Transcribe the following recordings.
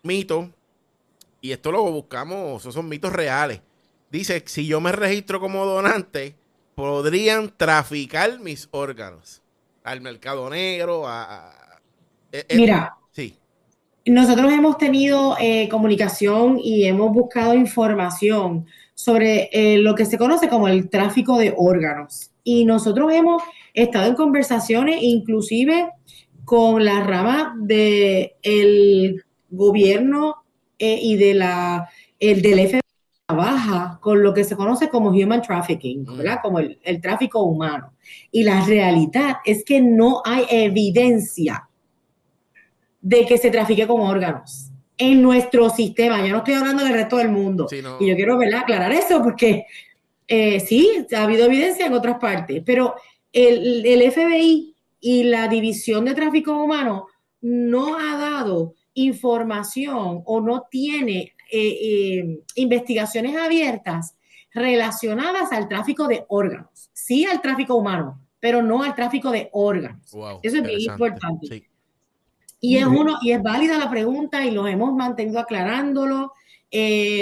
mito, y esto lo buscamos, esos son mitos reales. Dice, si yo me registro como donante, podrían traficar mis órganos al mercado negro, Mira, sí. nosotros hemos tenido comunicación y hemos buscado información sobre lo que se conoce como el tráfico de órganos. Y nosotros hemos estado en conversaciones inclusive con la rama del gobierno y del FBI trabaja con lo que se conoce como human trafficking, ¿verdad? Como el tráfico humano. Y la realidad es que no hay evidencia de que se trafique con órganos en nuestro sistema. Yo no estoy hablando del resto del mundo. Sí, Y yo no. quiero, ¿verdad?, aclarar eso porque sí, ha habido evidencia en otras partes, pero el FBI y la División de Tráfico Humano no ha dado información o no tiene investigaciones abiertas relacionadas al tráfico de órganos. Sí al tráfico humano, pero no al tráfico de órganos. Wow, Eso es bien interesante. importante. Sí. Y es válida la pregunta y los hemos mantenido aclarándolo.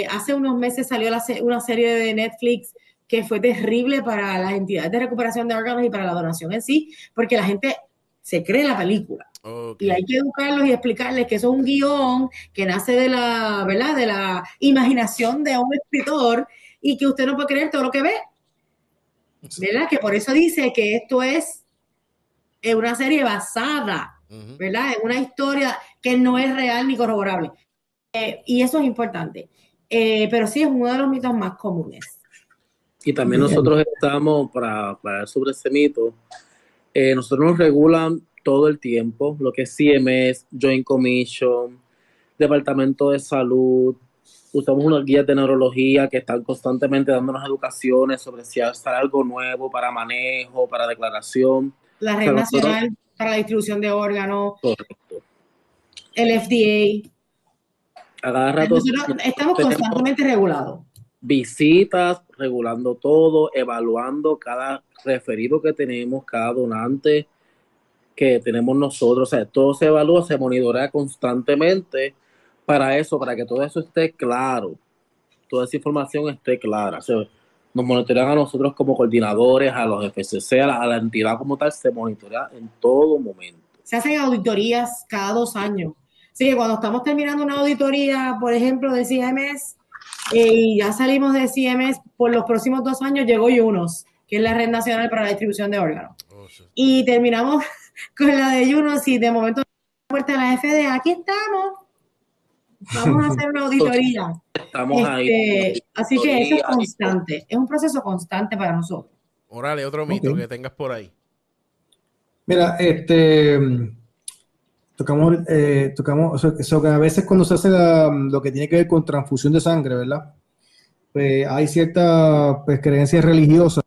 Hace unos meses salió una serie de Netflix que fue terrible para las entidades de recuperación de órganos y para la donación en sí, porque la gente se cree la película. Ok. Y hay que educarlos y explicarles que eso es un guión que nace de la, ¿verdad?, de la imaginación de un escritor y que usted no puede creer todo lo que ve, ¿verdad? Que por eso dice que esto es una serie basada, Ujú. ¿verdad?, en una historia que no es real ni corroborable. Y eso es importante. Pero sí es uno de los mitos más comunes. Y también nosotros estamos, para hablar sobre ese mito, nosotros nos regulan todo el tiempo, lo que es CMS, Joint Commission, Departamento de Salud, usamos unas guías de neurología que están constantemente dándonos educaciones sobre si sale algo nuevo para manejo, para declaración. La O Red sea, nosotros, Nacional para la Distribución de Órganos, correcto. el FDA. A cada rato Nosotros nosotros estamos tenemos constantemente regulados. visitas, regulando todo, evaluando cada referido que tenemos, cada donante que tenemos nosotros. O sea, todo se evalúa, se monitorea constantemente para eso, para que todo eso esté claro, toda esa información esté clara. O sea, nos monitorean a nosotros como coordinadores, a los FCC, a la entidad como tal, se monitorea en todo momento. Se hacen auditorías cada 2 años. Así que cuando estamos terminando una auditoría, por ejemplo, de CMS, y ya salimos de CMS, por los próximos 2 años llegó UNOS, que es la Red Nacional para la Distribución de Órganos. Oh, sí. Y terminamos con la de UNOS y de momento la puerta de la FDA, aquí estamos, vamos a hacer una auditoría. Estamos ahí. Así que eso es constante, es un proceso constante para nosotros. Órale, otro mito Ok. que tengas por ahí. Mira, tocamos, o sea, que a veces cuando se hace lo que tiene que ver con transfusión de sangre, ¿verdad? Pues hay ciertas pues, creencias religiosas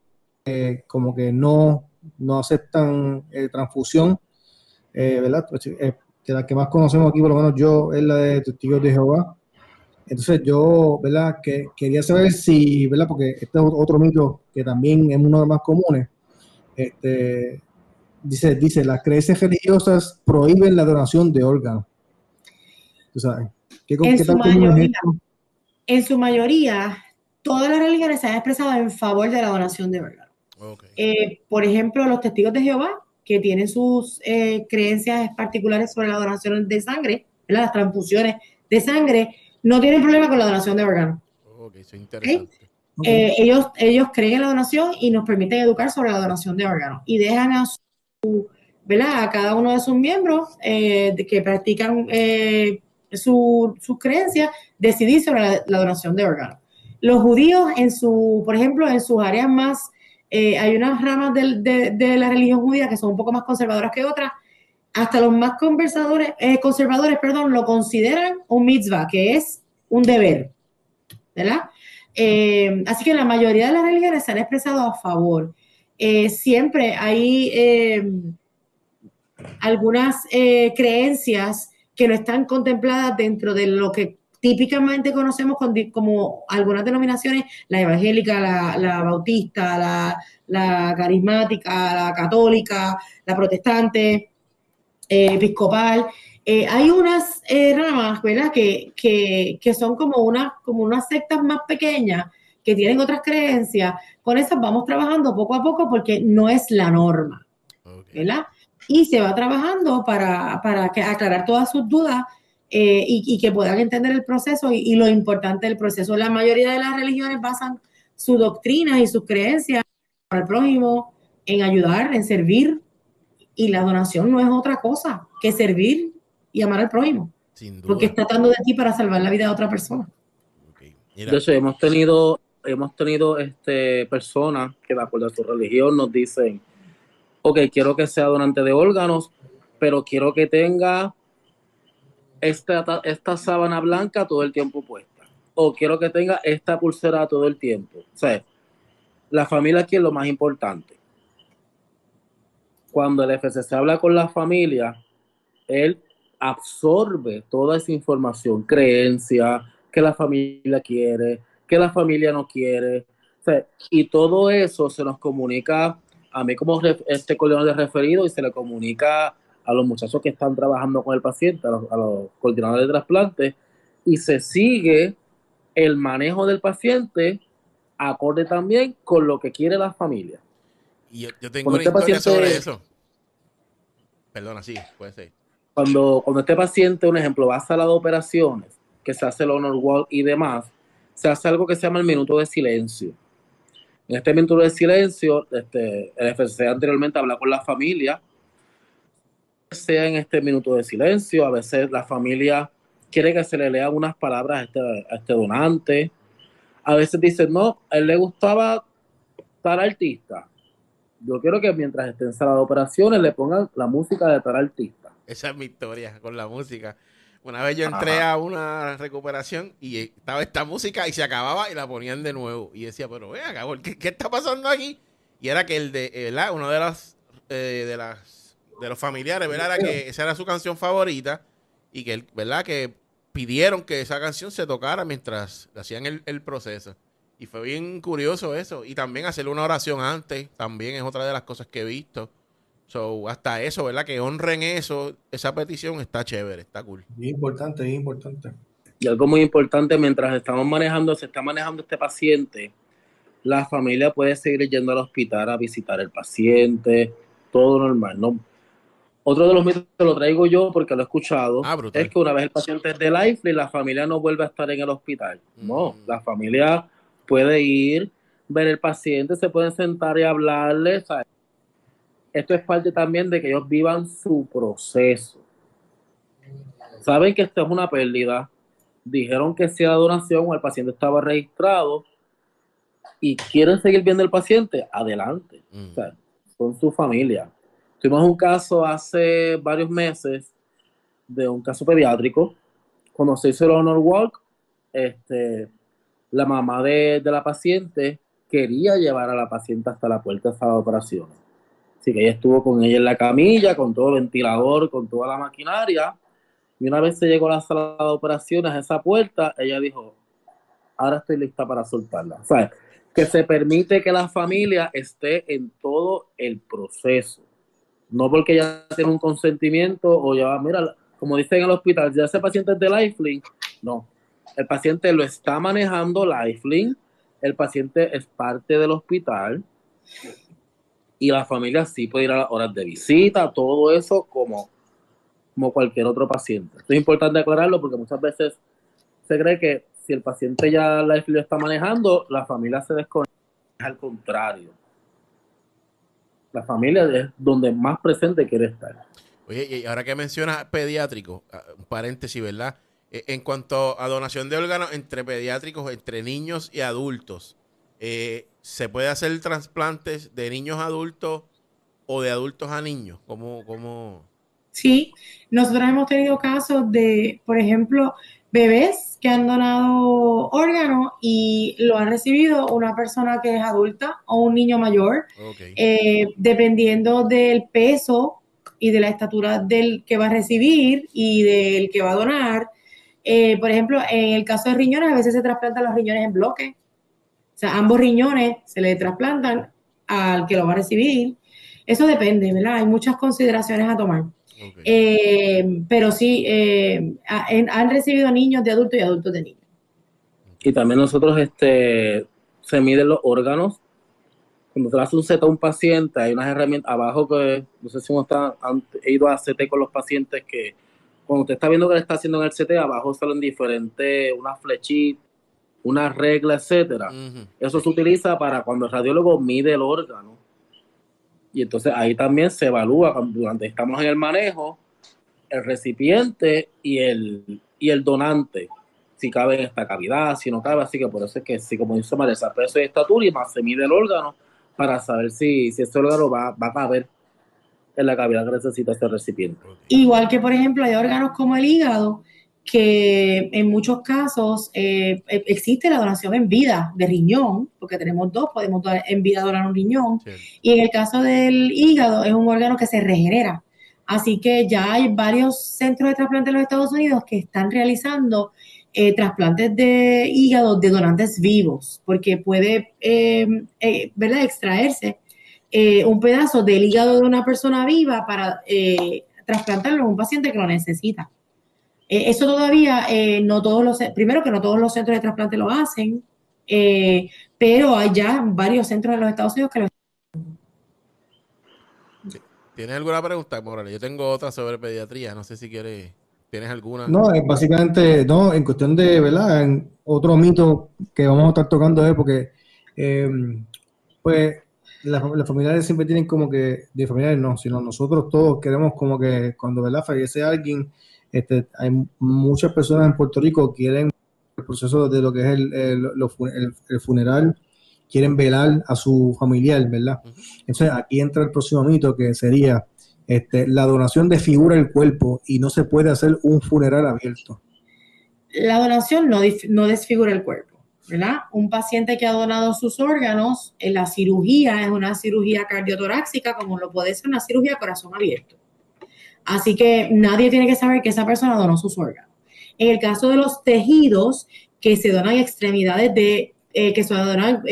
como que no aceptan transfusión, ¿verdad? Pues, que la que más conocemos aquí, por lo menos yo, es la de Testigos de Jehová. Entonces yo, ¿verdad? Que quería saber si, ¿verdad? Porque este es otro mito que también es uno de los más comunes. Este, dice, las creencias religiosas prohíben la donación de órganos. ¿Tú sabes? En ¿Qué su tal común es mayoría, esto? en su mayoría, todas las religiones se han expresado en favor de la donación de órganos. Ok. Por ejemplo, los testigos de Jehová, que tienen sus creencias particulares sobre la donación de sangre, ¿verdad?, las transfusiones de sangre, no tienen problema con la donación de órganos. Ok, eso es ¿Okay? interesante. Okay. Ellos creen en la donación y nos permiten educar sobre la donación de órganos y dejan ¿verdad?, a cada uno de sus miembros que practican sus creencias decidir sobre la donación de órganos. Los judíos, por ejemplo, en sus áreas más, hay unas ramas de la religión judía que son un poco más conservadoras que otras. Hasta los más conservadores, lo consideran un mitzvah, que es un deber, ¿verdad? Así que la mayoría de las religiones se han expresado a favor. Siempre hay algunas creencias que no están contempladas dentro de lo que típicamente conocemos como algunas denominaciones, la evangélica, la bautista, la carismática, la católica, la protestante, episcopal, Hay unas ramas, ¿verdad? Que son como unas sectas más pequeñas que tienen otras creencias. Con esas vamos trabajando poco a poco porque no es la norma, ¿verdad? Y se va trabajando para aclarar todas sus dudas y que puedan entender el proceso y lo importante del proceso. La mayoría de las religiones basan su doctrina y sus creencias para el prójimo en ayudar, en servir, y la donación no es otra cosa que servir y amar al prójimo. Sin duda. Porque está tratando de ti para salvar la vida de otra persona. Okay. Mira. De hecho, hemos tenido personas que de acuerdo a su religión nos dicen, ok, quiero que sea donante de órganos, pero quiero que tenga esta sábana blanca todo el tiempo puesta. O quiero que tenga esta pulsera todo el tiempo. O sea, la familia aquí es lo más importante. Cuando el FCC habla con la familia, él absorbe toda esa información, creencia, que la familia quiere, que la familia no quiere. O sea, y todo eso se nos comunica a mí como coordinador de referido y se le comunica a los muchachos que están trabajando con el paciente, a los coordinadores de trasplantes, y se sigue el manejo del paciente acorde también con lo que quiere la familia. Y yo tengo una historia sobre eso. Perdona, sí, puede ser. Cuando este paciente, un ejemplo, va a sala de operaciones, que se hace el honor walk y demás, se hace algo que se llama el minuto de silencio. En este minuto de silencio, el FCC anteriormente habla con la familia, sea en este minuto de silencio, a veces la familia quiere que se le lean unas palabras a este donante, a veces dicen, no, a él le gustaba tal artista, yo quiero que mientras esté en sala de operaciones le pongan la música de tal artista. Esa es mi historia con la música. Una vez yo entré a una recuperación y estaba esta música y se acababa y la ponían de nuevo. Y decía, pero ve acá, ¿qué está pasando aquí? Y era que uno de los familiares, ¿verdad? Era que esa era su canción favorita y que, ¿verdad? Que pidieron que esa canción se tocara mientras hacían el proceso. Y fue bien curioso eso. Y también hacerle una oración antes, también es otra de las cosas que he visto. So, hasta eso, ¿verdad? Que honren eso, esa petición está chévere, está cool. Bien importante, bien importante. Y algo muy importante, mientras se está manejando este paciente, la familia puede seguir yendo al hospital a visitar al paciente, todo normal, ¿no? Otro de los mitos que lo traigo yo porque lo he escuchado, es que una vez el paciente es de Lifeline, la familia no vuelve a estar en el hospital. No, la familia puede ir, ver el paciente, se pueden sentar y hablarle, ¿sabes? Esto es parte también de que ellos vivan su proceso. Saben que esto es una pérdida, dijeron que si la donación o el paciente estaba registrado y quieren seguir viendo el paciente, adelante. O sea, son su familia. Tuvimos un caso hace varios meses de un caso pediátrico. Cuando se hizo el honor walk, la mamá de la paciente quería llevar a la paciente hasta la puerta de sala de operaciones. Así que ella estuvo con ella en la camilla, con todo el ventilador, con toda la maquinaria. Y una vez se llegó a la sala de operaciones, a esa puerta, ella dijo, ahora estoy lista para soltarla. O sea, que se permite que la familia esté en todo el proceso. No porque ya tiene un consentimiento o ya, mira, como dicen en el hospital, ya ese paciente es de Lifeline. No, el paciente lo está manejando Lifeline, el paciente es parte del hospital y la familia sí puede ir a las horas de visita, todo eso como cualquier otro paciente. Esto es importante aclararlo porque muchas veces se cree que si el paciente ya Lifeline lo está manejando, la familia se desconecta. Al contrario. La familia es donde más presente quiere estar. Oye, y ahora que mencionas pediátricos, un paréntesis, ¿verdad? En cuanto a donación de órganos entre pediátricos, entre niños y adultos, ¿se puede hacer trasplantes de niños a adultos o de adultos a niños? ¿Cómo? Sí, nosotros hemos tenido casos de, por ejemplo, bebés que han donado órganos y lo han recibido una persona que es adulta o un niño mayor, dependiendo del peso y de la estatura del que va a recibir y del que va a donar. Por ejemplo, en el caso de riñones, a veces se trasplantan los riñones en bloque. O sea, ambos riñones se le trasplantan al que lo va a recibir. Eso depende, ¿verdad? Hay muchas consideraciones a tomar. Ok. Pero sí, han recibido niños de adultos y adultos de niños. Y también nosotros se miden los órganos. Cuando se le hace un CT a un paciente, hay unas herramientas abajo que, no sé si han ido a CT con los pacientes, que cuando usted está viendo que le está haciendo en el CT, abajo salen diferentes, unas flechitas, una regla, etcétera. Ujú. Eso se utiliza para cuando el radiólogo mide el órgano. Y entonces ahí también se evalúa, durante estamos en el manejo, el recipiente y el donante, si cabe en esta cavidad, si no cabe. Así que por eso es que, sí, como dice María, peso y estatura, y más se mide el órgano para saber si ese órgano va a caber en la cavidad que necesita ese recipiente. Ok. Igual que, por ejemplo, hay órganos como el hígado, que en muchos casos existe la donación en vida de riñón, porque tenemos dos, podemos en vida donar un riñón, Cierto. y en el caso del hígado es un órgano que se regenera. Así que ya hay varios centros de trasplante en los Estados Unidos que están realizando trasplantes de hígado de donantes vivos, porque puede, ¿verdad?, extraerse un pedazo del hígado de una persona viva para trasplantarlo a un paciente que lo necesita. Eso todavía no todos primero que no todos los centros de trasplante lo hacen, pero hay ya varios centros en los Estados Unidos que lo ¿Tienes alguna pregunta, Morales? Yo tengo otra sobre pediatría. No sé si quieres. ¿Tienes alguna? No, básicamente, no, en cuestión de, ¿verdad? En otro mito que vamos a estar tocando es porque, eh, pues, las familiares siempre tienen como que, de familiares no, sino nosotros todos queremos como que cuando, ¿verdad?, fallece alguien, hay muchas personas en Puerto Rico que quieren el proceso de lo que es el funeral, quieren velar a su familiar, ¿verdad? Ujú. Entonces, aquí entra el próximo mito que sería la donación desfigura el cuerpo y no se puede hacer un funeral abierto. La donación no desfigura el cuerpo, ¿verdad? Un paciente que ha donado sus órganos, en la cirugía es una cirugía cardiotorácica, como lo puede ser una cirugía a corazón abierto. Así que nadie tiene que saber que esa persona donó sus órganos. En el caso de los tejidos que se donan extremidades que se donan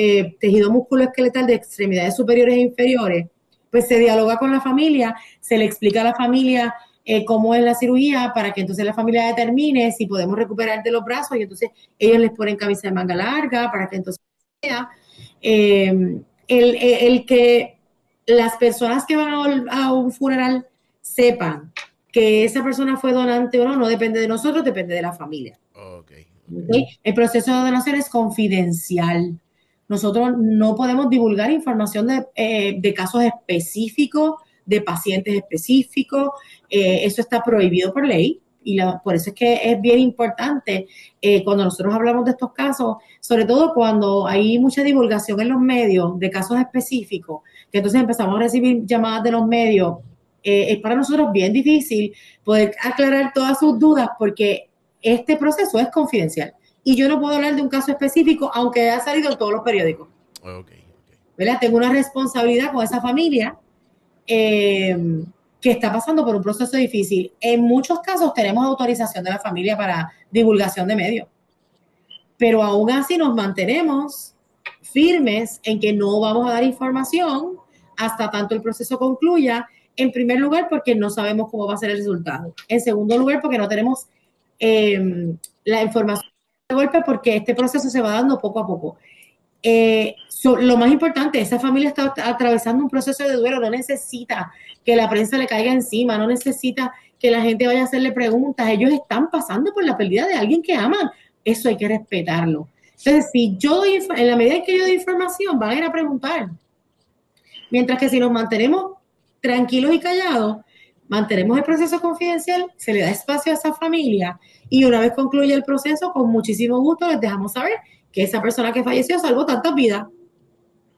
tejido musculoesqueletal de extremidades superiores e inferiores, pues se dialoga con la familia, se le explica a la familia cómo es la cirugía para que entonces la familia determine si podemos recuperar de los brazos y entonces ellos les ponen camisa de manga larga para que entonces sea el que las personas que van a un funeral sepan que esa persona fue donante o no, no depende de nosotros, depende de la familia. Ok. ¿Okay? El proceso de donación es confidencial. Nosotros no podemos divulgar información de casos específicos, de pacientes específicos. Eso está prohibido por ley. Y por eso es que es bien importante cuando nosotros hablamos de estos casos, sobre todo cuando hay mucha divulgación en los medios de casos específicos, que entonces empezamos a recibir llamadas de los medios. Es para nosotros bien difícil poder aclarar todas sus dudas porque este proceso es confidencial. Y yo no puedo hablar de un caso específico, aunque haya salido en todos los periódicos. Ok. ¿Verdad? Tengo una responsabilidad con esa familia que está pasando por un proceso difícil. En muchos casos tenemos autorización de la familia para divulgación de medios. Pero aún así nos mantenemos firmes en que no vamos a dar información hasta tanto el proceso concluya. En primer lugar, porque no sabemos cómo va a ser el resultado. En segundo lugar, porque no tenemos la información de golpe, porque este proceso se va dando poco a poco. Lo más importante, esa familia está atravesando un proceso de duelo, no necesita que la prensa le caiga encima, no necesita que la gente vaya a hacerle preguntas, ellos están pasando por la pérdida de alguien que aman, eso hay que respetarlo. Entonces, si yo doy, en la medida en que yo doy información, van a ir a preguntar. Mientras que si nos mantenemos tranquilos y callados, mantenemos el proceso confidencial, se le da espacio a esa familia y una vez concluye el proceso, con muchísimo gusto les dejamos saber que esa persona que falleció salvó tantas vidas.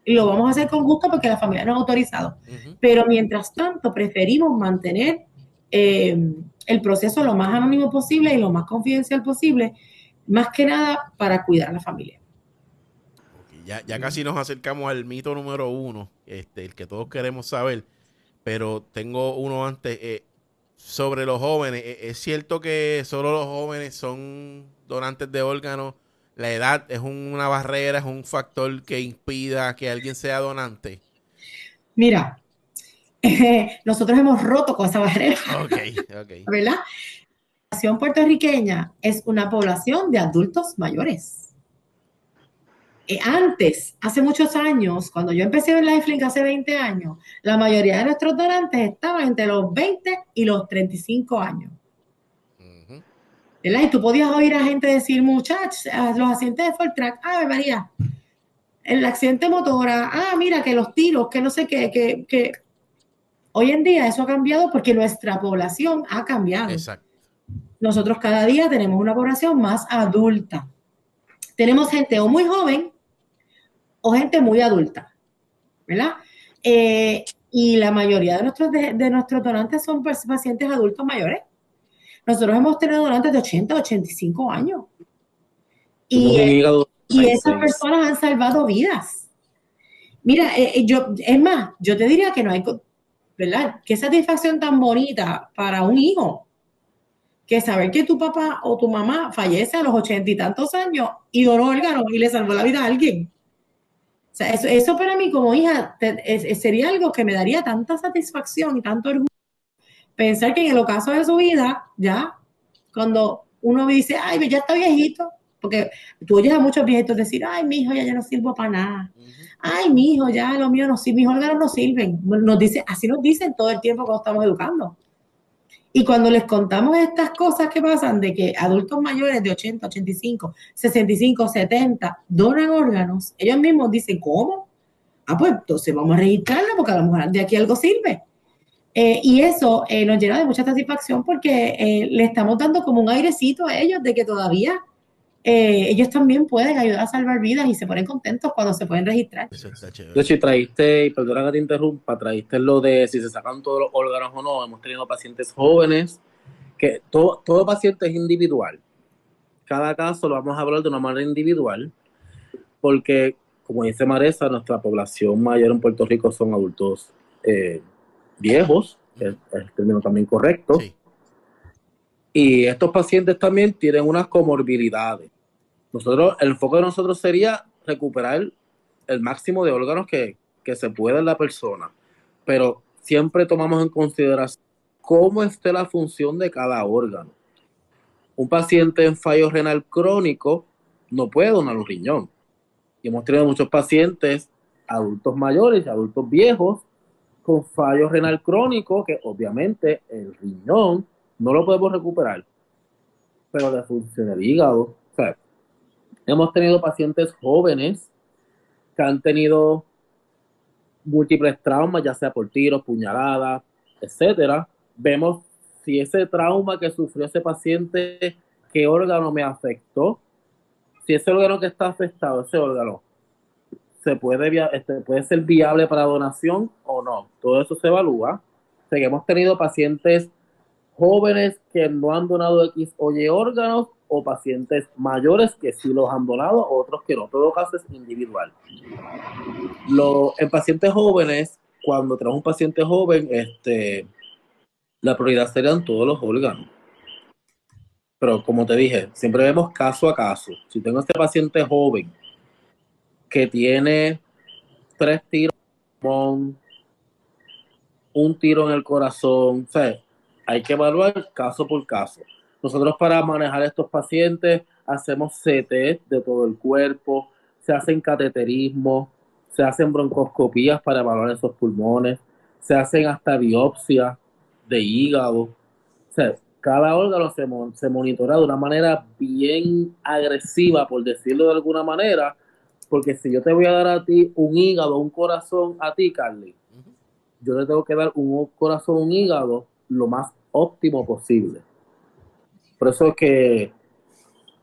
Y lo vamos a hacer con gusto porque la familia nos ha autorizado. Ujú. Pero mientras tanto, preferimos mantener el proceso lo más anónimo posible y lo más confidencial posible, más que nada para cuidar a la familia. Ok. Ya casi nos acercamos al mito número 1, el que todos queremos saber, pero tengo uno antes. Sobre los jóvenes, ¿es cierto que solo los jóvenes son donantes de órganos? ¿La edad es una barrera, es un factor que impida que alguien sea donante? Mira, nosotros hemos roto con esa barrera, Ok. ¿verdad? La población puertorriqueña es una población de adultos mayores. Antes, hace muchos años, cuando yo empecé en Lifelink hace 20 años, la mayoría de nuestros donantes estaban entre los 20 y los 35 años. ¿Verdad? Y tú podías oír a gente decir, muchachos, los accidentes de Fortrack, María, el accidente motora, mira que los tiros, que no sé qué, que hoy en día eso ha cambiado porque nuestra población ha cambiado. Exacto. Nosotros cada día tenemos una población más adulta. Tenemos gente o muy joven o gente muy adulta, ¿verdad? Y la mayoría de nuestros donantes son pacientes adultos mayores. Nosotros hemos tenido donantes de 80, 85 años. Y esas personas han salvado vidas. Mira, yo te diría que no hay, ¿verdad? Qué satisfacción tan bonita para un hijo que saber que tu papá o tu mamá fallece a los 80 y tantos años y donó órganos y le salvó la vida a alguien. O sea, eso para mí como hija sería algo que me daría tanta satisfacción y tanto orgullo. Pensar que en el ocaso de su vida, ya, cuando uno dice, ay, ya está viejito, porque tú oyes a muchos viejitos decir, ay, mi hijo ya no sirvo para nada. Ay, mi hijo, ya lo mío no sirve, mis órganos no sirven. Así nos dicen todo el tiempo cuando estamos educando. Y cuando les contamos estas cosas que pasan, de que adultos mayores de 80, 85, 65, 70 donan órganos, ellos mismos dicen, ¿cómo? Pues entonces vamos a registrarlo porque a lo mejor de aquí algo sirve. Y eso nos llena de mucha satisfacción porque le estamos dando como un airecito a ellos de que todavía ellos también pueden ayudar a salvar vidas y se ponen contentos cuando se pueden registrar. Eso está chévere. De hecho, trajiste, y perdona que te interrumpa, trajiste lo de si se sacan todos los órganos o no. Hemos tenido pacientes jóvenes, que todo paciente es individual. Cada caso lo vamos a hablar de una manera individual, porque, como dice Maresa, nuestra población mayor en Puerto Rico son adultos viejos, es el término también correcto. Sí. Y estos pacientes también tienen unas comorbilidades. El enfoque de nosotros sería recuperar el máximo de órganos que se pueda en la persona, pero siempre tomamos en consideración cómo esté la función de cada órgano. Un paciente en fallo renal crónico no puede donar un riñón. Y hemos tenido muchos pacientes, adultos mayores, adultos viejos, con fallo renal crónico, que obviamente el riñón no lo podemos recuperar, pero le funciona el hígado. O sea, hemos tenido pacientes jóvenes que han tenido múltiples traumas, ya sea por tiros, puñaladas, etcétera. Vemos si ese trauma que sufrió ese paciente, qué órgano me afectó. Si ese órgano que está afectado, ese órgano, puede ser viable para donación o no. Todo eso se evalúa. O sea, que hemos tenido pacientes jóvenes que no han donado X o Y órganos, o pacientes mayores que sí los han donado, otros que no. Todo caso es individual. En pacientes jóvenes, cuando tenemos un paciente joven, la prioridad serían todos los órganos. Pero como te dije, siempre vemos caso a caso. Si tengo este paciente joven que tiene 3 tiros, un tiro en el corazón, o sea, hay que evaluar caso por caso. Nosotros, para manejar estos pacientes, hacemos CT de todo el cuerpo, se hacen cateterismo, se hacen broncoscopías para evaluar esos pulmones, se hacen hasta biopsias de hígado. O sea, cada órgano se monitora de una manera bien agresiva, por decirlo de alguna manera, porque si yo te voy a dar a ti un hígado, un corazón, a ti, Carly, yo le tengo que dar un corazón, un hígado, lo más óptimo posible. Por eso es que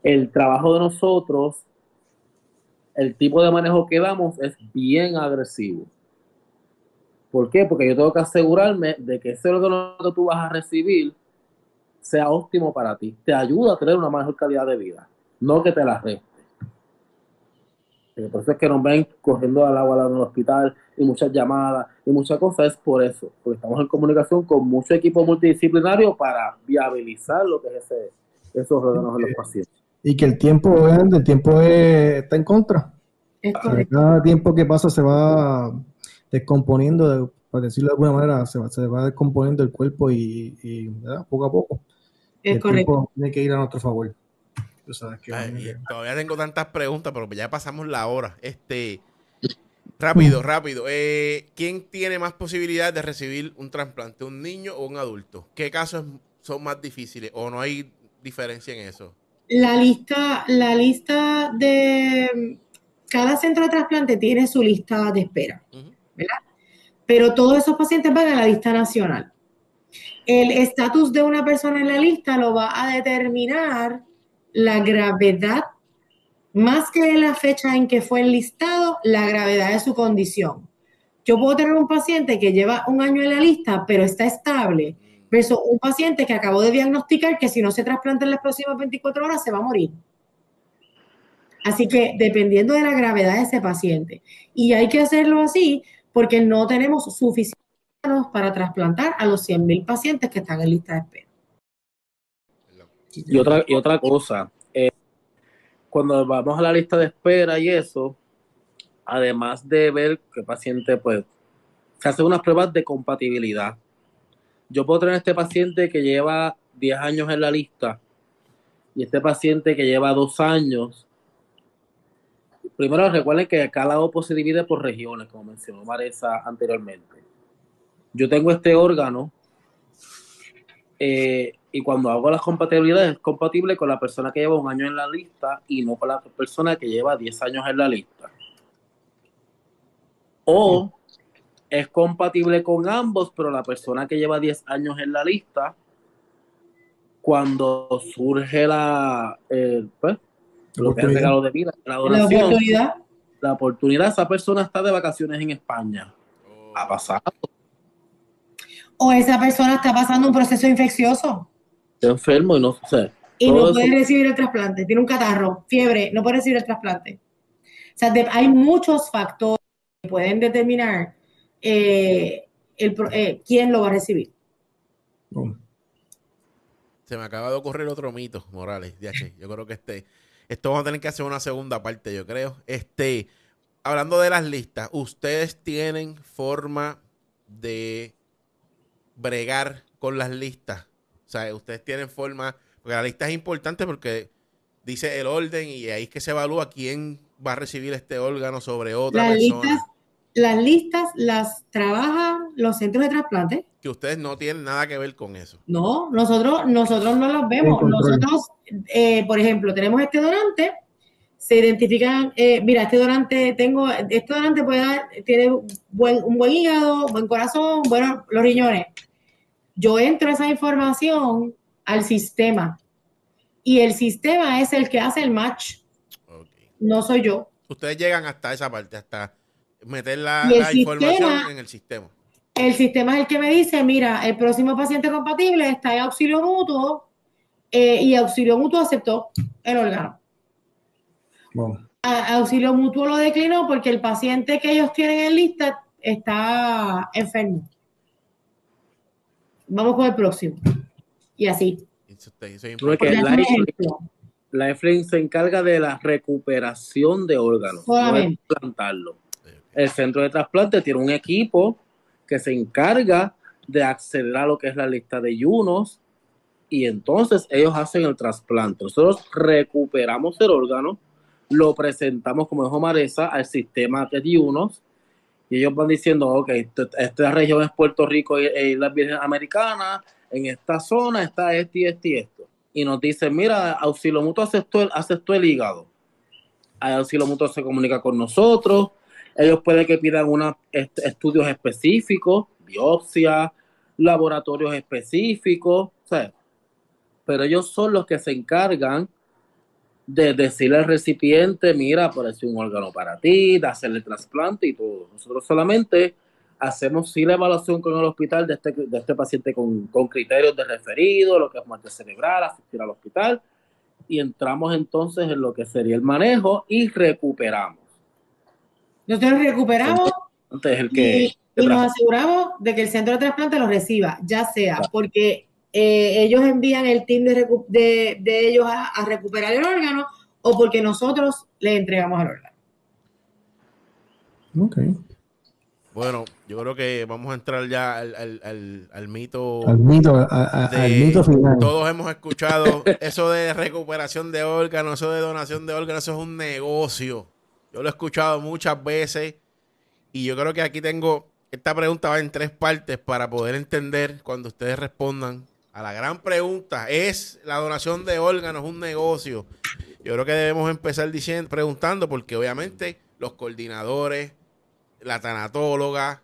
el trabajo de nosotros, el tipo de manejo que damos es bien agresivo. ¿Por qué? Porque yo tengo que asegurarme de que ese órgano que tú vas a recibir sea óptimo para ti. Te ayuda a tener una mejor calidad de vida, no que te la reste. Por eso es que nos ven corriendo al agua en el hospital y muchas llamadas y muchas cosas. Es por eso, porque estamos en comunicación con mucho equipo multidisciplinario para viabilizar lo que es esos órganos en los pacientes. Y que el tiempo está en contra. Es correcto. Cada tiempo que pasa se va descomponiendo por decirlo de alguna manera, se va descomponiendo el cuerpo ¿verdad? Poco a poco. Es correcto. Tiempo tiene que ir a nuestro favor. Tú sabes que, Y todavía tengo tantas preguntas, pero ya pasamos la hora. Rápido. ¿Quién tiene más posibilidades de recibir un trasplante, un niño o un adulto? ¿Qué casos son más difíciles o no hay diferencia en eso? La lista de cada centro de trasplante tiene su lista de espera, ¿verdad? Pero todos esos pacientes van a la lista nacional. El estatus de una persona en la lista lo va a determinar la gravedad, más que la fecha en que fue enlistado, la gravedad de su condición. Yo puedo tener un paciente que lleva un año en la lista, pero está estable, versus un paciente que acabo de diagnosticar que si no se trasplanta en las próximas 24 horas se va a morir. Así que dependiendo de la gravedad de ese paciente. Y hay que hacerlo así porque no tenemos suficientes para trasplantar a los 100,000 pacientes que están en lista de espera. Y otra cosa, cuando vamos a la lista de espera y eso, además de ver qué paciente, pues, se hacen unas pruebas de compatibilidad. Yo puedo tener este paciente que lleva 10 años en la lista y este paciente que lleva 2 años. Primero recuerden que cada OPO se divide por regiones, como mencionó Marisa anteriormente. Yo tengo este órgano y cuando hago las compatibilidades es compatible con la persona que lleva un año en la lista y no con la persona que lleva 10 años en la lista. O es compatible con ambos, pero la persona que lleva 10 años en la lista, cuando surge lo que es el regalo de vida, la donación, la oportunidad, esa persona está de vacaciones en España. Ha pasado. O esa persona está pasando un proceso infeccioso. Está enfermo y no sé. Y no puede recibir el trasplante. Tiene un catarro, fiebre, no puede recibir el trasplante. O sea, hay muchos factores que pueden determinar quién lo va a recibir. Se me acaba de ocurrir otro mito, Morales. Yo creo que esto vamos a tener que hacer una segunda parte, yo creo. Hablando de las listas, ¿ustedes tienen forma de bregar con las listas? O sea, ustedes tienen forma, porque la lista es importante porque dice el orden y ahí es que se evalúa quién va a recibir este órgano sobre otra persona. Las listas las trabajan los centros de trasplante. Que ustedes no tienen nada que ver con eso. No, nosotros no los vemos. Nosotros, por ejemplo, tenemos este donante, se identifican, mira, este donante tiene un buen hígado, buen corazón, buenos los riñones. Yo entro esa información al sistema y el sistema es el que hace el match. Okay. No soy yo. Ustedes llegan hasta esa parte, hasta meter la información en el sistema. El sistema es el que me dice, mira, el próximo paciente compatible está en auxilio mutuo y auxilio mutuo aceptó el órgano. Wow. Auxilio mutuo lo declinó porque el paciente que ellos tienen en lista está enfermo. Vamos con el próximo. Y así. La EFLIN se encarga de la recuperación de órganos, no de trasplantarlo. El centro de trasplante tiene un equipo que se encarga de acceder a lo que es la lista de UNOS y entonces ellos hacen el trasplante. Nosotros recuperamos el órgano, lo presentamos, como dijo Marisa, al sistema de UNOS y ellos van diciendo, ok, esta región es Puerto Rico y las Vírgenes Americanas, en esta zona está esto y esto y esto. Y nos dicen, mira, Auxilio Mutuo aceptó el hígado. Auxilio Mutuo se comunica con nosotros. Ellos pueden que pidan unos estudios específicos, biopsia, laboratorios específicos, ¿sabes? Pero ellos son los que se encargan de decirle al recipiente, mira, apareció un órgano para ti, de hacerle el trasplante y todo. Nosotros solamente hacemos la evaluación con el hospital de este paciente con criterios de referido, lo que es muerte cerebral, asistir al hospital, y entramos entonces en lo que sería el manejo y recuperamos. Nosotros recuperamos y nos aseguramos de que el centro de trasplante lo reciba, ya sea porque ellos envían el team de ellos a recuperar el órgano o porque nosotros le entregamos el órgano. Ok. Bueno, yo creo que vamos a entrar ya al mito Al mito final. todos hemos escuchado eso de recuperación de órganos, eso de donación de órganos, eso es un negocio. Yo lo he escuchado muchas veces y yo creo que aquí esta pregunta va en 3 partes para poder entender cuando ustedes respondan a la gran pregunta. ¿Es la donación de órganos un negocio? Yo creo que debemos empezar preguntando porque obviamente los coordinadores, la tanatóloga,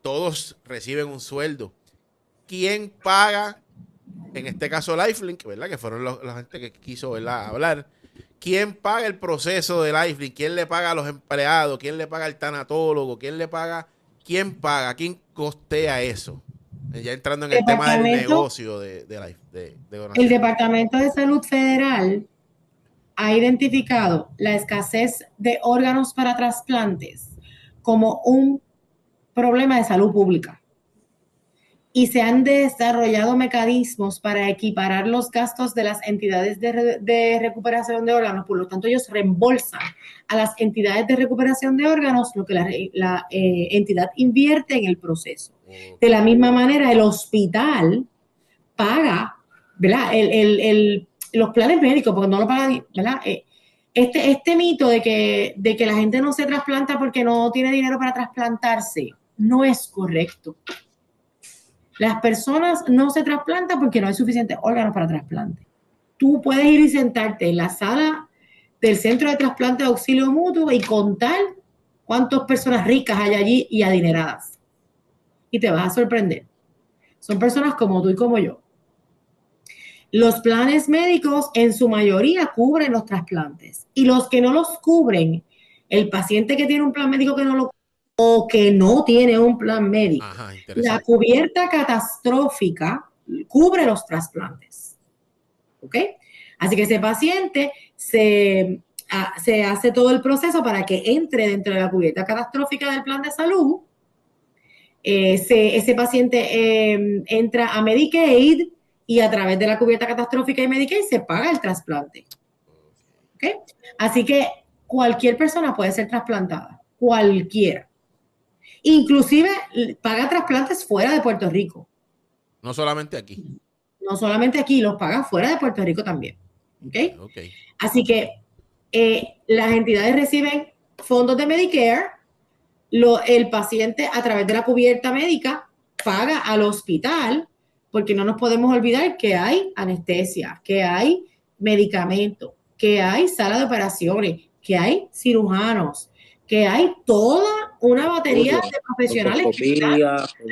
todos reciben un sueldo. ¿Quién paga? En este caso Lifelink, ¿verdad? Que fueron la gente que quiso, ¿verdad?, hablar. ¿Quién paga el proceso de Lifelink? ¿Quién le paga a los empleados? ¿Quién le paga al tanatólogo? ¿Quién le paga? ¿Quién paga? ¿Quién costea eso? Ya entrando en el tema del negocio de el Departamento de Salud Federal ha identificado la escasez de órganos para trasplantes como un problema de salud pública. Y se han desarrollado mecanismos para equiparar los gastos de las entidades de recuperación de órganos. Por lo tanto, ellos reembolsan a las entidades de recuperación de órganos lo que la entidad invierte en el proceso. De la misma manera, el hospital paga, ¿verdad?, los planes médicos, porque no lo pagan, ¿verdad? Este mito de que la gente no se trasplanta porque no tiene dinero para trasplantarse no es correcto. Las personas no se trasplantan porque no hay suficientes órganos para trasplante. Tú puedes ir y sentarte en la sala del Centro de Trasplante de Auxilio Mutuo y contar cuántas personas ricas hay allí y adineradas. Y te vas a sorprender. Son personas como tú y como yo. Los planes médicos en su mayoría cubren los trasplantes. Y los que no los cubren, el paciente que tiene un plan médico que no lo o que no tiene un plan médico. Ajá, la cubierta catastrófica cubre los trasplantes. ¿Ok? Así que ese paciente se hace todo el proceso para que entre dentro de la cubierta catastrófica del plan de salud. Ese paciente entra a Medicaid y a través de la cubierta catastrófica y Medicaid se paga el trasplante. ¿Ok? Así que cualquier persona puede ser trasplantada. Cualquiera. Inclusive paga trasplantes fuera de Puerto Rico. No solamente aquí. No solamente aquí, los paga fuera de Puerto Rico también. ¿Okay? Okay. Así que las entidades reciben fondos de Medicare, el paciente a través de la cubierta médica paga al hospital, porque no nos podemos olvidar que hay anestesia, que hay medicamentos, que hay sala de operaciones, que hay cirujanos, que hay toda una batería de profesionales que están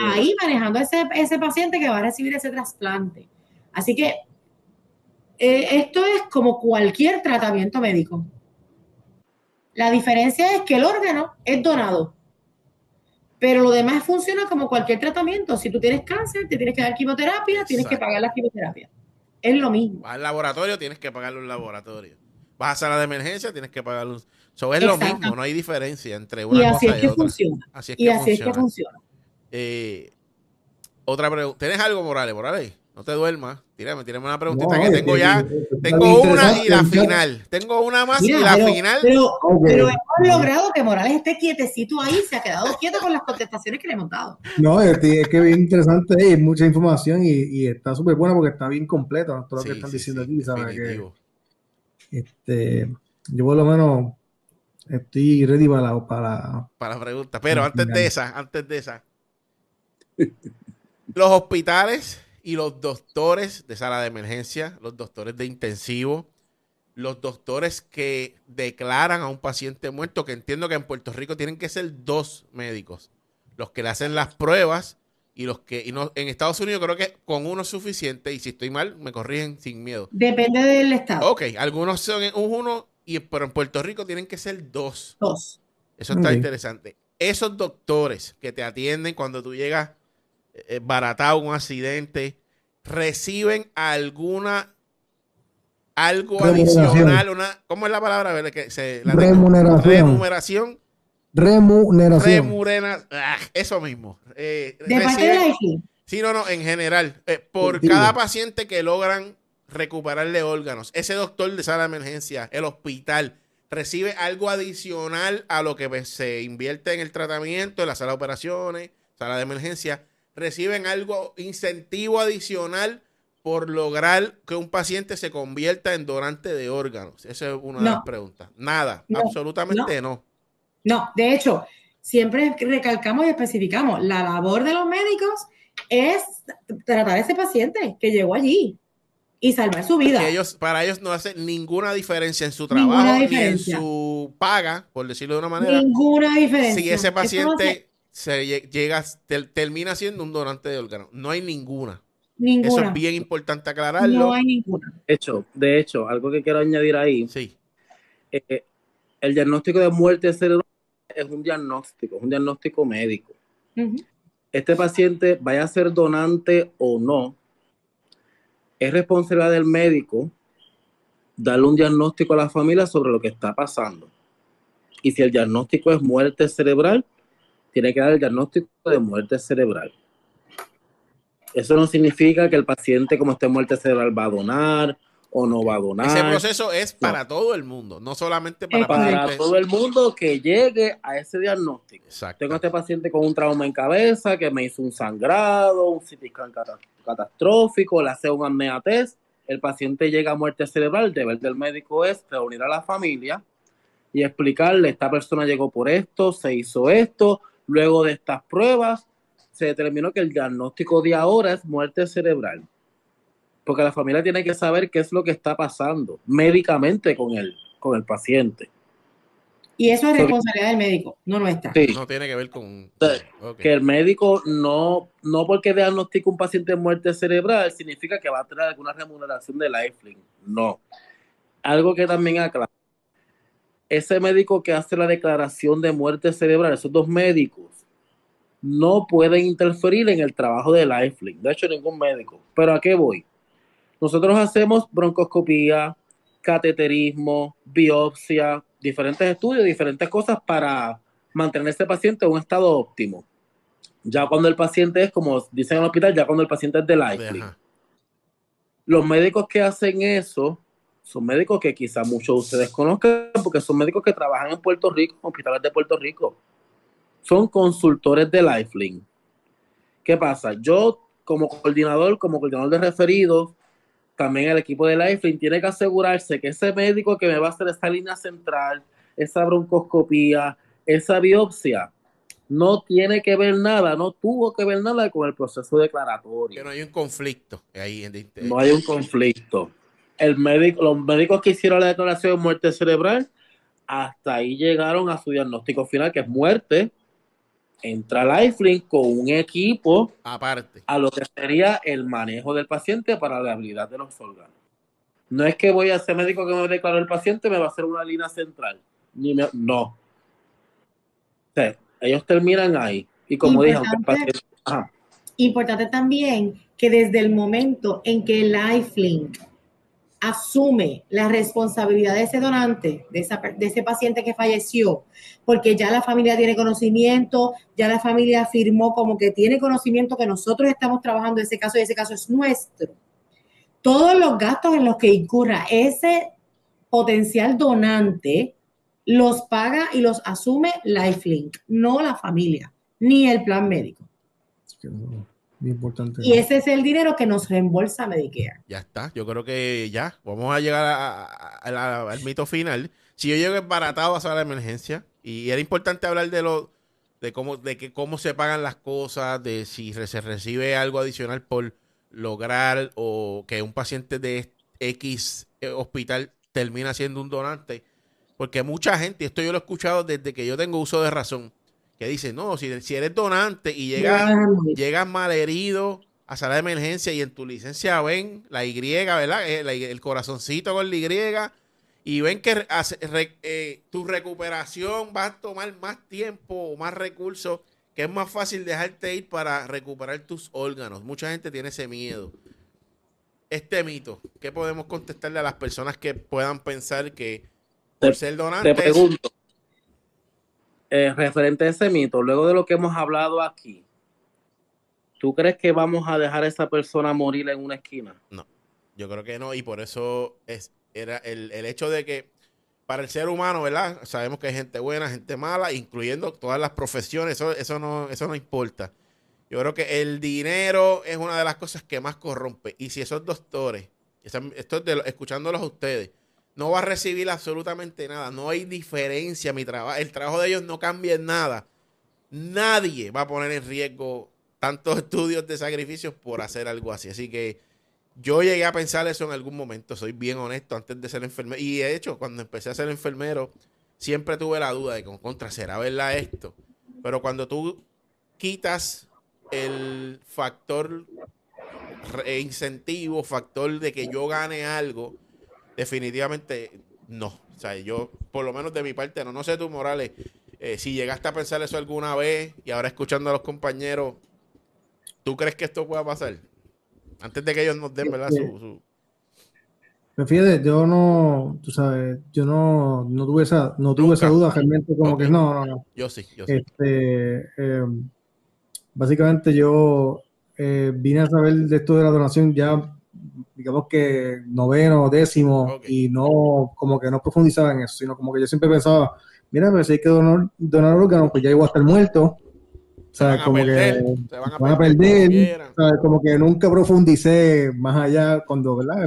ahí manejando ese paciente que va a recibir ese trasplante. Así que esto es como cualquier tratamiento médico. La diferencia es que el órgano es donado, pero lo demás funciona como cualquier tratamiento. Si tú tienes cáncer, te tienes que dar quimioterapia, exacto, tienes que pagar la quimioterapia. Es lo mismo. Vas al laboratorio, tienes que pagar un laboratorio. Vas a sala de emergencia, tienes que pagar un... So, es lo mismo, no hay diferencia entre una cosa y otra. Así es que funciona. Otra pregunta. ¿Tienes algo, Morales? Morales, no te duermas. Tírame una preguntita que tengo ya. Tengo una y la final. Tengo una más y la final. Pero hemos logrado que Morales esté quietecito ahí. Se ha quedado quieto con las contestaciones que le hemos dado. No, es que es bien interesante. Hay mucha información y está súper buena porque está bien completa todo lo que están diciendo aquí. ¿Sabes? Que, yo por lo menos estoy ready para la pregunta. Pero antes de esa, los hospitales y los doctores de sala de emergencia, los doctores de intensivo, los doctores que declaran a un paciente muerto, que entiendo que en Puerto Rico tienen que ser 2 médicos, los que le hacen las pruebas y los que en Estados Unidos creo que con uno es suficiente, y si estoy mal me corrigen sin miedo. Depende del estado. Ok, algunos son uno, pero en Puerto Rico tienen que ser 2. 2. Eso está interesante. Esos doctores que te atienden cuando tú llegas baratado, un accidente, reciben algo adicional, ¿cómo es la palabra? Remuneración. Eso mismo. ¿De parte de la Sí, no, en general. Por cada paciente que logran recuperarle órganos, ese doctor de sala de emergencia, el hospital, recibe algo adicional a lo que pues, se invierte en el tratamiento, en la sala de operaciones, sala de emergencia, reciben algo, incentivo adicional por lograr que un paciente se convierta en donante de órganos. Esa es una de las No, preguntas. Nada, no, absolutamente no. no. De hecho, siempre recalcamos y especificamos, la labor de los médicos es tratar a ese paciente que llegó allí y salvar su vida. Que para ellos no hace ninguna diferencia en su Ninguna trabajo ni en diferencia. su paga, por decirlo de una manera. Ninguna diferencia. Si ese Eso no paciente hace termina siendo un donante de órganos, no hay ninguna. Eso ninguna. es bien importante No aclararlo. hay ninguna. De hecho, algo que quiero añadir ahí, Sí, el diagnóstico de muerte cerebral es un diagnóstico médico. Ujú. Este paciente, vaya a ser donante o no, es responsabilidad del médico darle un diagnóstico a la familia sobre lo que está pasando. Y si el diagnóstico es muerte cerebral, tiene que dar el diagnóstico de muerte cerebral. Eso no significa que el paciente, como esté en muerte cerebral, va a donar o no va a donar. ese proceso es No. para todo el mundo, no solamente para Para pacientes. todo el mundo que llegue a ese diagnóstico. Exacto. Tengo a este paciente con un trauma en cabeza, que me hizo un sangrado, un CT scan catastrófico, le hace un apnea test, el paciente llega a muerte cerebral, el deber del médico es reunir a la familia y explicarle, esta persona llegó por esto, se hizo esto, luego de estas pruebas se determinó que el diagnóstico de ahora es muerte cerebral. Porque la familia tiene que saber qué es lo que está pasando médicamente con el paciente. Y eso es responsabilidad del médico, no nuestra. Sí. No tiene que ver con... Okay. Que el médico no porque diagnostica un paciente de muerte cerebral significa que va a tener alguna remuneración de Lifelink. No. Algo que también aclara. Ese médico que hace la declaración de muerte cerebral, esos dos médicos, no pueden interferir en el trabajo de Lifelink. De hecho, ningún médico. ¿Pero a qué voy? Nosotros hacemos broncoscopía, cateterismo, biopsia, diferentes estudios, diferentes cosas para mantener a ese paciente en un estado óptimo. Ya cuando el paciente es, como dicen en el hospital, ya cuando el paciente es de Lifelink. Los médicos que hacen eso son médicos que quizá muchos de ustedes conozcan, porque son médicos que trabajan en Puerto Rico, en hospitales de Puerto Rico. Son consultores de Lifelink. ¿Qué pasa? Yo, como coordinador de referidos, también el equipo de Lifelink tiene que asegurarse que ese médico que me va a hacer esa línea central, esa broncoscopía, esa biopsia, no tiene que ver nada, no tuvo que ver nada con el proceso declaratorio. Que no hay un conflicto ahí. No hay un conflicto. Los médicos que hicieron la declaración de muerte cerebral, hasta ahí llegaron a su diagnóstico final, que es muerte. Entra Lifelink con un equipo aparte a lo que sería el manejo del paciente para la habilidad de los órganos. No es que voy a ser médico que me declaró el paciente, me va a hacer una línea central. No. O sea, ellos terminan ahí. Y como dije, aunque el paciente... Importante también que desde el momento en que Lifelink asume la responsabilidad de ese donante, de ese paciente que falleció, porque ya la familia tiene conocimiento, ya la familia afirmó como que tiene conocimiento que nosotros estamos trabajando ese caso y ese caso es nuestro. Todos los gastos en los que incurra ese potencial donante los paga y los asume Lifelink, no la familia, ni el plan médico. Muy importante. Y ese es el dinero que nos reembolsa Medicare. Ya está, yo creo que ya vamos a llegar al mito final. Si yo llego embaratado a sala de emergencia, y era importante hablar de cómo se pagan las cosas, de si se recibe algo adicional por lograr o que un paciente de X hospital termina siendo un donante, porque mucha gente, esto yo lo he escuchado desde que yo tengo uso de razón, que dice, no, si eres donante y llegas malherido a sala de emergencia y en tu licencia ven la Y, ¿verdad? El corazoncito con la Y, y ven que tu recuperación va a tomar más tiempo o más recursos, que es más fácil dejarte ir para recuperar tus órganos. Mucha gente tiene ese miedo. Este mito, ¿qué podemos contestarle a las personas que puedan pensar que por ser donantes... Te pregunto, referente a ese mito, luego de lo que hemos hablado aquí, ¿tú crees que vamos a dejar a esa persona morir en una esquina? No, yo creo que no, y por eso era el hecho de que para el ser humano, ¿verdad? Sabemos que hay gente buena, gente mala, incluyendo todas las profesiones, eso no importa. Yo creo que el dinero es una de las cosas que más corrompe. Y si esos doctores, escuchándolos a ustedes, no va a recibir absolutamente nada, no hay diferencia, el trabajo de ellos no cambia en nada. Nadie va a poner en riesgo tantos estudios de sacrificios por hacer algo así. Así que yo llegué a pensar eso en algún momento, soy bien honesto, antes de ser enfermero. Y de hecho, cuando empecé a ser enfermero, siempre tuve la duda de ¿será verdad esto? Pero cuando tú quitas el factor incentivo, factor de que yo gane algo, definitivamente no. O sea, yo, por lo menos de mi parte, no sé tú, Morales, si llegaste a pensar eso alguna vez y ahora escuchando a los compañeros, ¿tú crees que esto pueda pasar? Antes de que ellos nos den, ¿verdad? Pues fíjate, yo no, tú sabes, yo no tuve esa Nunca. duda realmente, como Ok. que no. Yo sí. Básicamente yo vine a saber de esto de la donación ya, digamos que noveno, décimo, Ok. y no, como que no profundizaba en eso, sino como que yo siempre pensaba, mira, pero si hay que donar órganos, pues ya iba a estar muerto. Se van ¿Sabes? a Como que perder, se van a van a perder como perder, quieran. ¿sabes? Como que nunca profundicé más allá cuando, ¿verdad?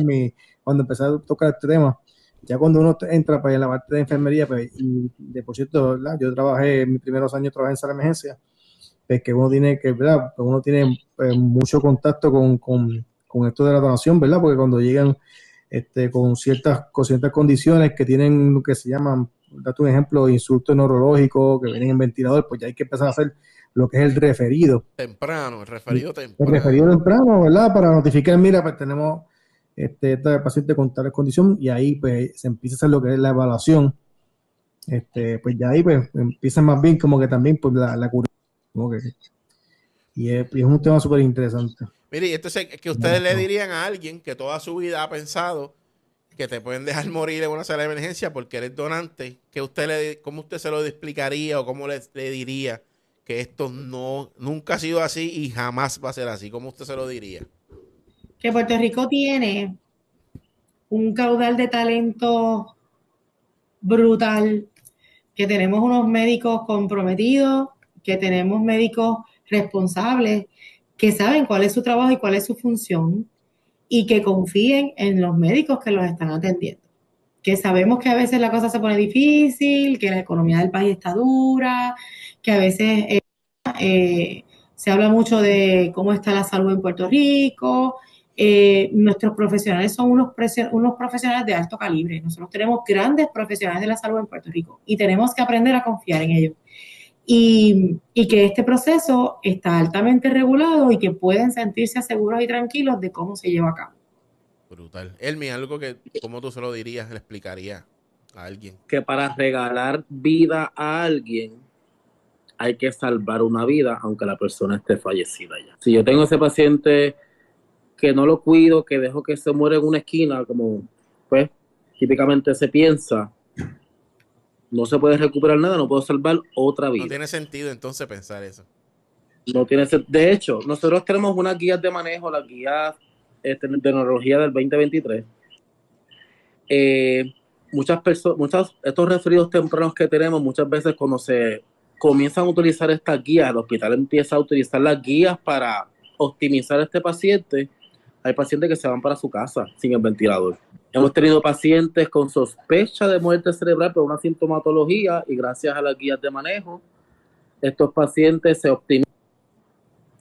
Cuando empecé a tocar este tema. Ya cuando uno entra pues, en la parte de enfermería, pues, y de por cierto, ¿verdad? Yo trabajé, en mis primeros años trabajé en sala de emergencia, pues que uno tiene que, ¿verdad? Pues uno tiene pues, mucho contacto con esto de la donación, ¿verdad? Porque cuando llegan con ciertas condiciones que tienen lo que se llaman, date un ejemplo, insulto neurológico, que vienen en ventilador, pues ya hay que empezar a hacer lo que es el referido. Temprano, el referido El referido temprano. temprano, ¿verdad? Para notificar, mira, pues tenemos esta paciente con tal condición y ahí pues se empieza a hacer lo que es la evaluación. Pues ya ahí pues empieza más bien como que también pues la curación. Como que, y es un tema súper interesante. Mire, y entonces, ¿qué ustedes le dirían a alguien que toda su vida ha pensado que te pueden dejar morir en una sala de emergencia porque eres donante? ¿Cómo usted se lo explicaría o cómo le diría que esto nunca ha sido así y jamás va a ser así? ¿Cómo usted se lo diría? Que Puerto Rico tiene un caudal de talento brutal, que tenemos unos médicos comprometidos, que tenemos médicos responsables, que saben cuál es su trabajo y cuál es su función, y que confíen en los médicos que los están atendiendo. Que sabemos que a veces la cosa se pone difícil, que la economía del país está dura, que a veces se habla mucho de cómo está la salud en Puerto Rico. Nuestros profesionales son unos profesionales de alto calibre. Nosotros tenemos grandes profesionales de la salud en Puerto Rico y tenemos que aprender a confiar en ellos. Y que este proceso está altamente regulado y que pueden sentirse seguros y tranquilos de cómo se lleva a cabo. Brutal. Elmi, algo que, ¿cómo tú se lo dirías, le explicarías a alguien? Que para regalar vida a alguien hay que salvar una vida, aunque la persona esté fallecida ya. Si yo tengo ese paciente que no lo cuido, que dejo que se muera en una esquina, como pues típicamente se piensa, no se puede recuperar nada, no puedo salvar otra vida. No tiene sentido entonces pensar eso. No tiene de hecho, nosotros tenemos unas guías de manejo, las guías de tecnología del 2023. Muchas estos referidos tempranos que tenemos, muchas veces cuando se comienzan a utilizar estas guías, el hospital empieza a utilizar las guías para optimizar a este paciente. Hay pacientes que se van para su casa sin el ventilador. Hemos tenido pacientes con sospecha de muerte cerebral por una sintomatología y gracias a las guías de manejo, estos pacientes se optimizan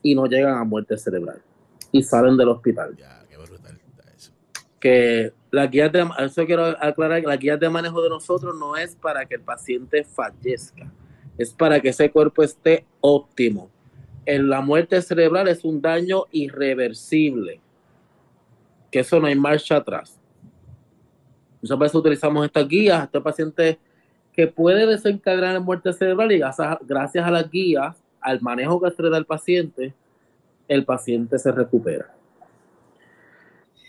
y no llegan a muerte cerebral y salen del hospital. Ya, qué brutal eso. Que eso quiero aclarar, las guías de manejo de nosotros no es para que el paciente fallezca, es para que ese cuerpo esté óptimo. En la muerte cerebral es un daño irreversible, que eso no hay marcha atrás. Muchas veces utilizamos estas guías, este paciente que puede desencadenar en muerte cerebral y gracias a las guías, al manejo que se le da al paciente, el paciente se recupera.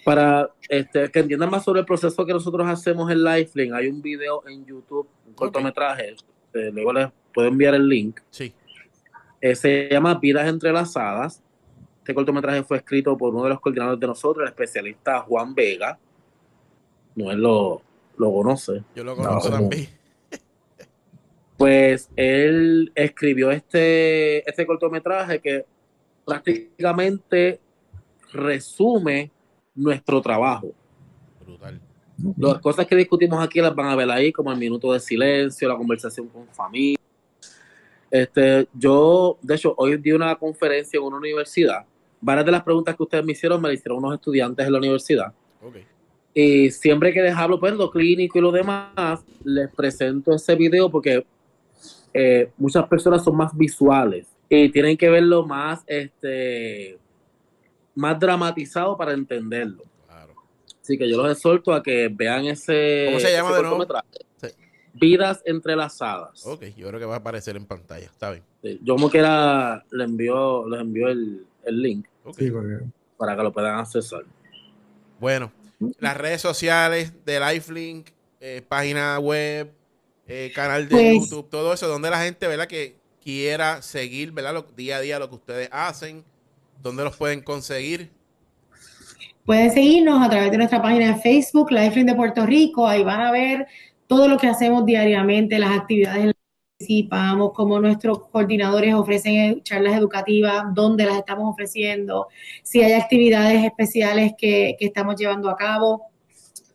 Para que entiendan más sobre el proceso que nosotros hacemos en Lifelink, hay un video en YouTube, un cortometraje, luego les puedo enviar el link. Sí. Se llama Vidas Entrelazadas. Este cortometraje fue escrito por uno de los coordinadores de nosotros, el especialista Juan Vega. No es lo conoce. Yo lo conozco también. Pues él escribió este cortometraje que prácticamente resume nuestro trabajo. Brutal. Las cosas que discutimos aquí las van a ver ahí, como el minuto de silencio, la conversación con familia. Yo, de hecho, hoy di una conferencia en una universidad. Varias de las preguntas que ustedes me hicieron las hicieron unos estudiantes en la universidad. Okay. Y siempre que les hablo, pues, lo clínico y lo demás, les presento ese video porque muchas personas son más visuales y tienen que verlo más, más dramatizado para entenderlo. Claro. Así que yo los exhorto a que vean ese. ¿Cómo se llama ese de nuevo? cortometraje. Vidas entrelazadas. Ok, yo creo que va a aparecer en pantalla. Está bien. Sí, yo como quiera les envío el link. Okay. Sí, porque... para que lo puedan accesar. Bueno, las redes sociales de Lifelink, página web, canal de Pues, YouTube, todo eso, donde la gente, ¿verdad?, que quiera seguir, ¿verdad?, día a día lo que ustedes hacen, ¿dónde los pueden conseguir? pueden seguirnos a través de nuestra página de Facebook, Lifelink de Puerto Rico. Ahí van a ver todo lo que hacemos diariamente, las actividades en las que participamos, cómo nuestros coordinadores ofrecen charlas educativas, dónde las estamos ofreciendo, si hay actividades especiales que estamos llevando a cabo.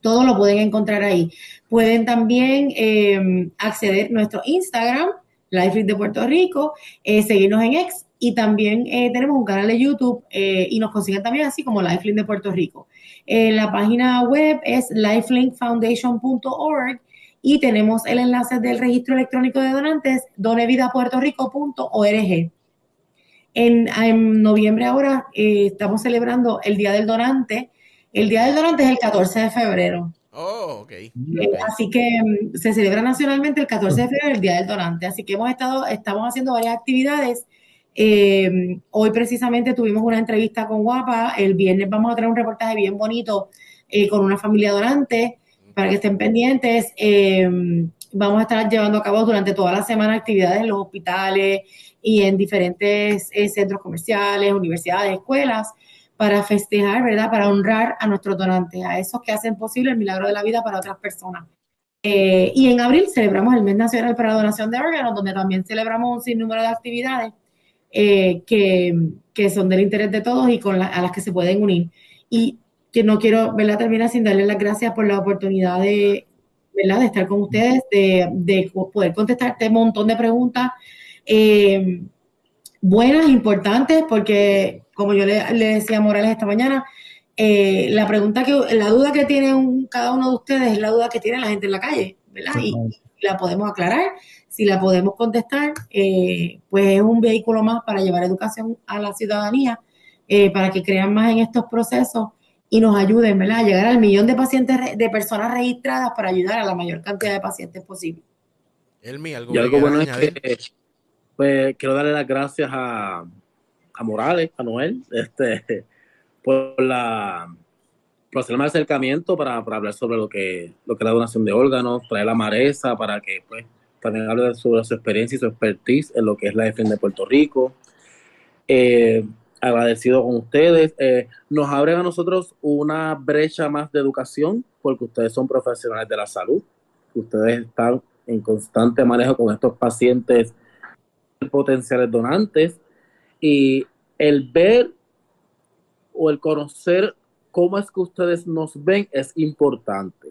Todo lo pueden encontrar ahí. Pueden también acceder a nuestro Instagram, Lifelink de Puerto Rico, seguirnos en X y también tenemos un canal de YouTube y nos consiguen también así como Lifelink de Puerto Rico. La página web es lifelinkfoundation.org y tenemos el enlace del registro electrónico de donantes, donevidapuertorico.org. En noviembre ahora estamos celebrando el Día del Donante. El Día del Donante es el 14 de febrero. Oh, ok. Así que se celebra nacionalmente el 14 de febrero, el Día del Donante. Así que estamos haciendo varias actividades. Hoy precisamente tuvimos una entrevista con Guapa. El viernes vamos a tener un reportaje bien bonito con una familia donante para que estén pendientes. Vamos a estar llevando a cabo durante toda la semana actividades en los hospitales y en diferentes centros comerciales, universidades, escuelas, para festejar, ¿verdad? Para honrar a nuestros donantes, a esos que hacen posible el milagro de la vida para otras personas. Y en abril celebramos el Mes Nacional para la Donación de Órganos, donde también celebramos un sinnúmero de actividades que son del interés de todos y a las que se pueden unir. Y que no quiero, ¿verdad?, terminar sin darles las gracias por la oportunidad de, ¿verdad?, de estar con ustedes, de poder contestar este montón de preguntas buenas, importantes, porque como yo le decía a Morales esta mañana, la duda que tiene cada uno de ustedes es la duda que tiene la gente en la calle, ¿verdad? Y la podemos aclarar, si la podemos contestar, pues es un vehículo más para llevar educación a la ciudadanía, para que crean más en estos procesos y nos ayuden, ¿verdad?, a llegar al 1,000,000 de pacientes, de personas registradas para ayudar a la mayor cantidad de pacientes posible. Algo Y que algo bueno añadir. es que pues quiero darle las gracias a Morales, a Noel, por hacerme el acercamiento para hablar sobre lo que es la donación de órganos, traer a Maresa para que pues también hable sobre su experiencia y su expertise en lo que es la defensa de Puerto Rico. Agradecido con ustedes. Nos abren a nosotros una brecha más de educación porque ustedes son profesionales de la salud. Ustedes están en constante manejo con estos pacientes potenciales donantes y el ver o el conocer cómo es que ustedes nos ven es importante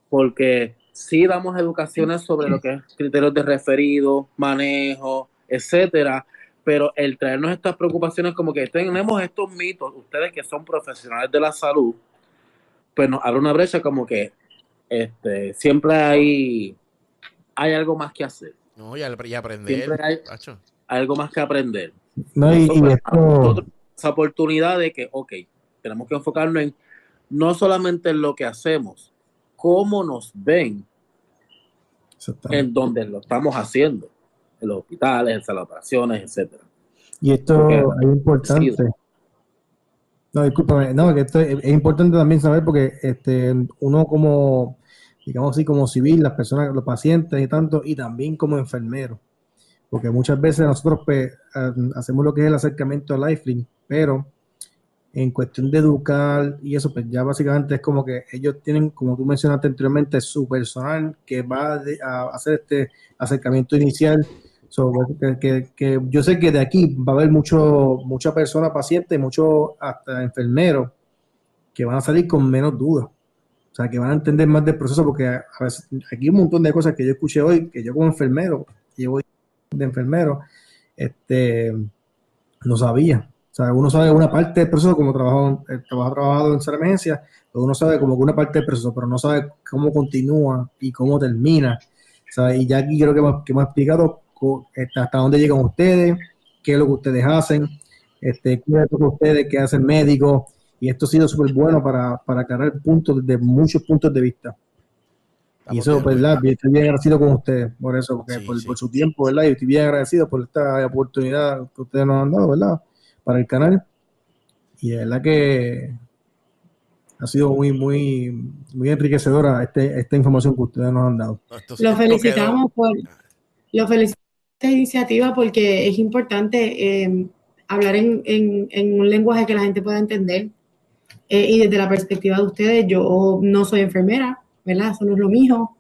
porque sí damos educaciones sobre lo que es criterios de referido, manejo, etcétera, pero el traernos estas preocupaciones como que tenemos estos mitos, ustedes que son profesionales de la salud, pues nos abre una brecha como que siempre hay algo más que hacer. No, y aprender. Siempre hay algo más que aprender. No, nosotros esa oportunidad de que, tenemos que enfocarnos en no solamente en lo que hacemos, cómo nos ven en donde lo estamos haciendo, en los hospitales, en salas de operaciones, etcétera. Y esto es importante. No, discúlpame, no, que esto es importante también saber porque uno como, digamos así, como civil, las personas, los pacientes y tanto, y también como enfermero, porque muchas veces nosotros pues, hacemos lo que es el acercamiento a Lifelink, pero en cuestión de educar y eso, pues ya básicamente es como que ellos tienen, como tú mencionaste anteriormente, su personal que va a hacer este acercamiento inicial. So, que yo sé que de aquí va a haber mucha persona paciente, muchos hasta enfermeros que van a salir con menos dudas. O sea, que van a entender más del proceso, porque a veces, aquí hay un montón de cosas que yo escuché hoy, que yo como enfermero, llevo de enfermero, no sabía. O sea, uno sabe una parte del proceso como trabajado en esa emergencia, pero uno sabe como que una parte del proceso, pero no sabe cómo continúa y cómo termina. O sea, y ya aquí creo que me ha explicado hasta dónde llegan ustedes, qué es lo que ustedes hacen, qué es lo que ustedes, qué hacen médicos, y esto ha sido súper bueno para aclarar puntos de muchos puntos de vista. Y Estamos eso, de acuerdo. ¿verdad? Estoy bien agradecido con ustedes por eso, porque Sí, por sí. su tiempo, ¿verdad? Y estoy bien agradecido por esta oportunidad que ustedes nos han dado, ¿verdad? Para el canal. Y de verdad que ha sido muy enriquecedora esta información que ustedes nos han dado. No, Lo esto quedó. felicitamos por esta iniciativa porque es importante hablar en un lenguaje que la gente pueda entender. Y desde la perspectiva de ustedes, yo no soy enfermera, ¿verdad? Eso no es lo mío.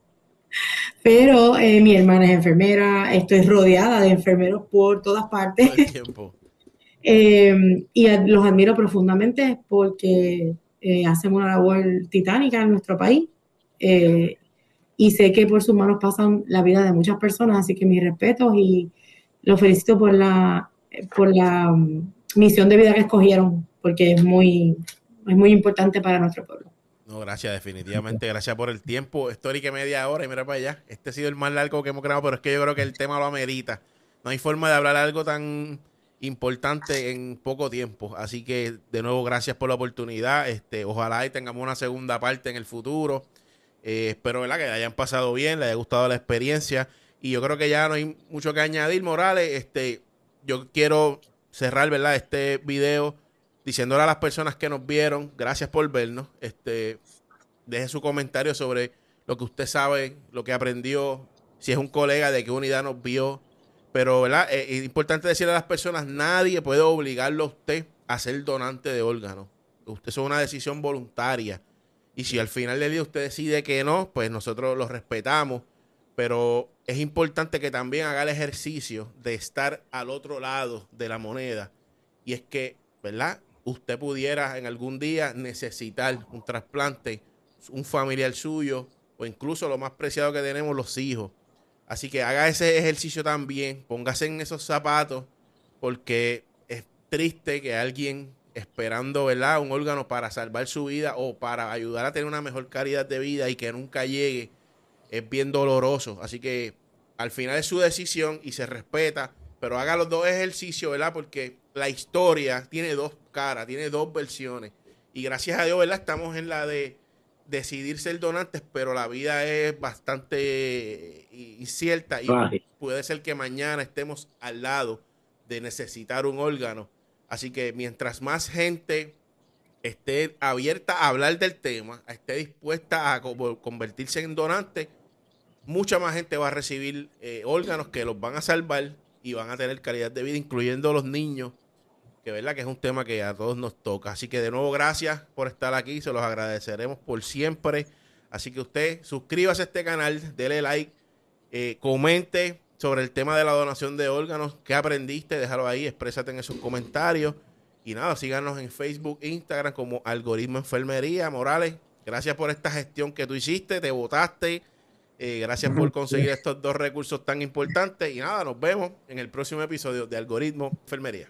Pero mi hermana es enfermera, estoy rodeada de enfermeros por todas partes. Todo el tiempo. Y los admiro profundamente porque hacen una labor titánica en nuestro país. Y sé que por sus manos pasan la vida de muchas personas, así que mis respetos y los felicito por la misión de vida que escogieron, porque es muy importante para nuestro pueblo. No, gracias, definitivamente. Gracias por el tiempo. Histórica media hora y mira para allá. Este ha sido el más largo que hemos grabado, pero es que yo creo que el tema lo amerita. No hay forma de hablar algo tan importante en poco tiempo. Así que, de nuevo, gracias por la oportunidad. Ojalá y tengamos una segunda parte en el futuro. Espero, ¿verdad?, que hayan pasado bien, les haya gustado la experiencia. Y yo creo que ya no hay mucho que añadir, Morales. Yo quiero cerrar, ¿verdad?, este video diciéndole a las personas que nos vieron, gracias por vernos. Deje su comentario sobre lo que usted sabe, lo que aprendió, si es un colega, de qué unidad nos vio. Pero, ¿verdad? Es importante decirle a las personas, nadie puede obligarlo a usted a ser donante de órganos. Usted es una decisión voluntaria. Y si al final del día usted decide que no, pues nosotros lo respetamos. Pero es importante que también haga el ejercicio de estar al otro lado de la moneda. Y es que, ¿verdad?, usted pudiera en algún día necesitar un trasplante, un familiar suyo, o incluso lo más preciado que tenemos, los hijos. Así que haga ese ejercicio también, póngase en esos zapatos, porque es triste que alguien esperando, ¿verdad?, un órgano para salvar su vida o para ayudar a tener una mejor calidad de vida y que nunca llegue, es bien doloroso. Así que al final es su decisión y se respeta, pero haga los dos ejercicios, ¿verdad? Porque la historia tiene dos caras, tiene dos versiones. Y gracias a Dios, ¿verdad?, estamos en la de decidir ser donantes, pero la vida es bastante incierta y puede ser que mañana estemos al lado de necesitar un órgano. Así que mientras más gente esté abierta a hablar del tema, esté dispuesta a convertirse en donante, mucha más gente va a recibir órganos que los van a salvar y van a tener calidad de vida, incluyendo los niños, que verdad que es un tema que a todos nos toca. Así que de nuevo, gracias por estar aquí, se los agradeceremos por siempre. Así que usted suscríbase a este canal, dele like, comente sobre el tema de la donación de órganos, qué aprendiste, déjalo ahí, exprésate en esos comentarios. Y nada, síganos en Facebook, Instagram como Algoritmo Enfermería. Morales, gracias por esta gestión que tú hiciste, te votaste. Gracias por conseguir estos dos recursos tan importantes. Y nada, nos vemos en el próximo episodio de Algoritmo Enfermería.